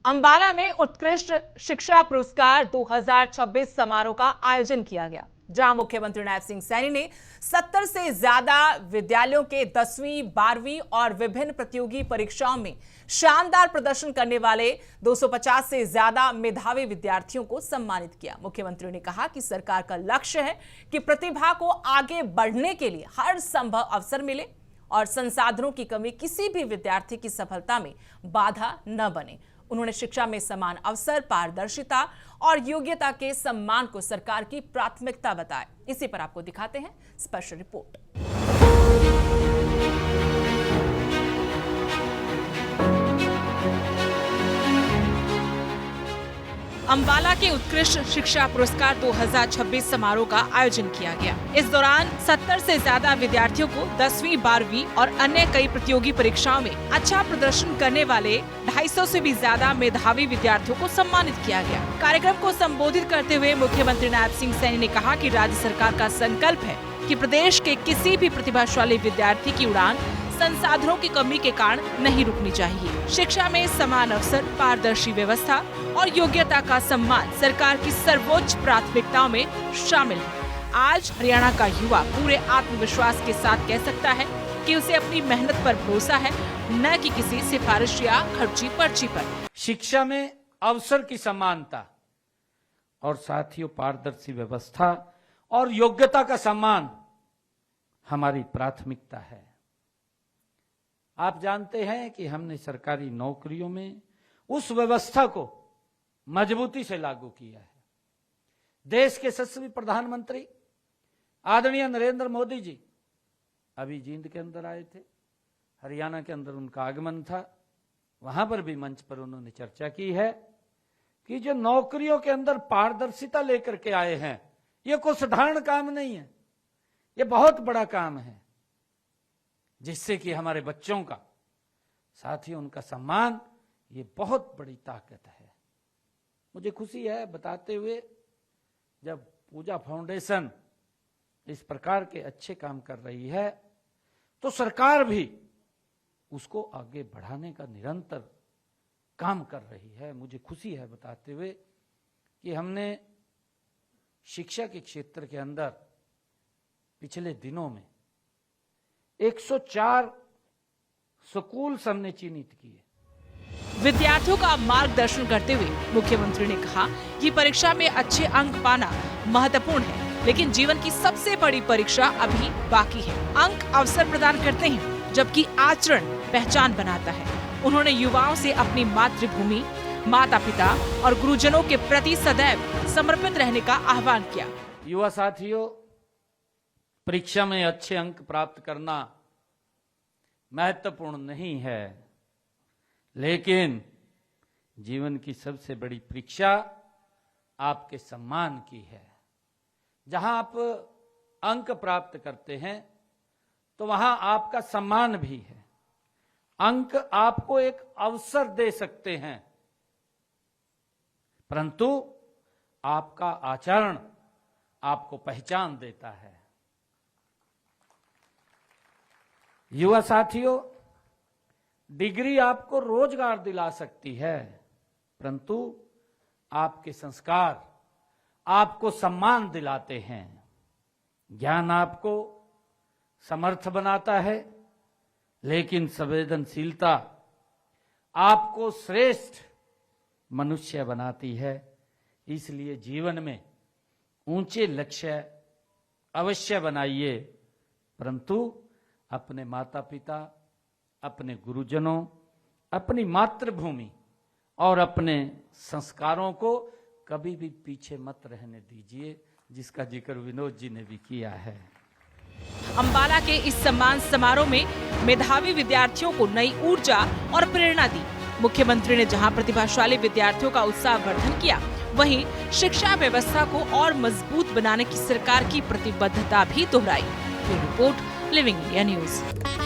अंबाला में उत्कृष्ट शिक्षा पुरस्कार 2026 समारोह का आयोजन किया गया, जहां मुख्यमंत्री नायब सिंह सैनी ने 70 से ज्यादा विद्यालयों के 10वीं, 12वीं और विभिन्न प्रतियोगी परीक्षाओं में शानदार प्रदर्शन करने वाले 250 से ज्यादा मेधावी विद्यार्थियों को सम्मानित किया। मुख्यमंत्री ने कहा कि सरकार का लक्ष्य है कि प्रतिभा को आगे बढ़ने के लिए हर संभव अवसर मिले और संसाधनों की कमी किसी भी विद्यार्थी की सफलता में बाधा न बने। उन्होंने शिक्षा में समान अवसर, पारदर्शिता और योग्यता के सम्मान को सरकार की प्राथमिकता बताया। इसी पर आपको दिखाते हैं स्पेशल रिपोर्ट। अंबाला के उत्कृष्ट शिक्षा पुरस्कार 2026 समारोह का आयोजन किया गया। इस दौरान 70 से ज्यादा विद्यार्थियों को 10वीं, 12वीं और अन्य कई प्रतियोगी परीक्षाओं में अच्छा प्रदर्शन करने वाले 250 से भी ज्यादा मेधावी विद्यार्थियों को सम्मानित किया गया। कार्यक्रम को संबोधित करते हुए मुख्यमंत्री नायब सिंह सैनी ने कहा कि राज्य सरकार का संकल्प है कि प्रदेश के किसी भी प्रतिभाशाली विद्यार्थी की उड़ान संसाधनों की कमी के कारण नहीं रुकनी चाहिए। शिक्षा में समान अवसर, पारदर्शी व्यवस्था और योग्यता का सम्मान सरकार की सर्वोच्च प्राथमिकताओं में शामिल है। आज हरियाणा का युवा पूरे आत्मविश्वास के साथ कह सकता है कि उसे अपनी मेहनत पर भरोसा है, न कि किसी सिफारिश या खर्ची पर्ची पर। शिक्षा में अवसर की समानता और साथियों पारदर्शी व्यवस्था और योग्यता का सम्मान हमारी प्राथमिकता है। आप जानते हैं कि हमने सरकारी नौकरियों में उस व्यवस्था को मजबूती से लागू किया है। देश के यशस्वी प्रधानमंत्री आदरणीय नरेंद्र मोदी जी अभी जींद के अंदर आए थे, हरियाणा के अंदर उनका आगमन था। वहां पर भी मंच पर उन्होंने चर्चा की है कि जो नौकरियों के अंदर पारदर्शिता लेकर के आए हैं, ये कोई साधारण काम नहीं है, ये बहुत बड़ा काम है, जिससे कि हमारे बच्चों का, साथ ही उनका सम्मान, ये बहुत बड़ी ताकत है। मुझे खुशी है बताते हुए, जब पूजा फाउंडेशन इस प्रकार के अच्छे काम कर रही है तो सरकार भी उसको आगे बढ़ाने का निरंतर काम कर रही है। मुझे खुशी है बताते हुए कि हमने शिक्षा के क्षेत्र के अंदर पिछले दिनों में 104 स्कूल हमने चिन्हित किए। विद्यार्थियों का मार्गदर्शन करते हुए मुख्यमंत्री ने कहा कि परीक्षा में अच्छे अंक पाना महत्वपूर्ण है, लेकिन जीवन की सबसे बड़ी परीक्षा अभी बाकी है। अंक अवसर प्रदान करते हैं, जबकि आचरण पहचान बनाता है। उन्होंने युवाओं से अपनी मातृभूमि, माता पिता और गुरुजनों के प्रति सदैव समर्पित रहने का आह्वान किया। युवा साथियों, परीक्षा में अच्छे अंक प्राप्त करना महत्वपूर्ण नहीं है, लेकिन जीवन की सबसे बड़ी परीक्षा आपके सम्मान की है। जहां आप अंक प्राप्त करते हैं तो वहां आपका सम्मान भी है। अंक आपको एक अवसर दे सकते हैं, परंतु आपका आचरण आपको पहचान देता है। युवा साथियों, डिग्री आपको रोजगार दिला सकती है, परंतु आपके संस्कार आपको सम्मान दिलाते हैं। ज्ञान आपको समर्थ बनाता है, लेकिन संवेदनशीलता आपको श्रेष्ठ मनुष्य बनाती है। इसलिए जीवन में ऊंचे लक्ष्य अवश्य बनाइए, परंतु अपने माता पिता, अपने गुरुजनों, अपनी मातृभूमि और अपने संस्कारों को कभी भी पीछे मत रहने दीजिए, जिसका जिक्र विनोद जी ने भी किया है। अंबाला के इस सम्मान समारोह में मेधावी विद्यार्थियों को नई ऊर्जा और प्रेरणा दी। मुख्यमंत्री ने जहां प्रतिभाशाली विद्यार्थियों का उत्साहवर्धन किया, वहीं शिक्षा व्यवस्था को और मजबूत बनाने की सरकार की प्रतिबद्धता भी दोहराई। Report living India news.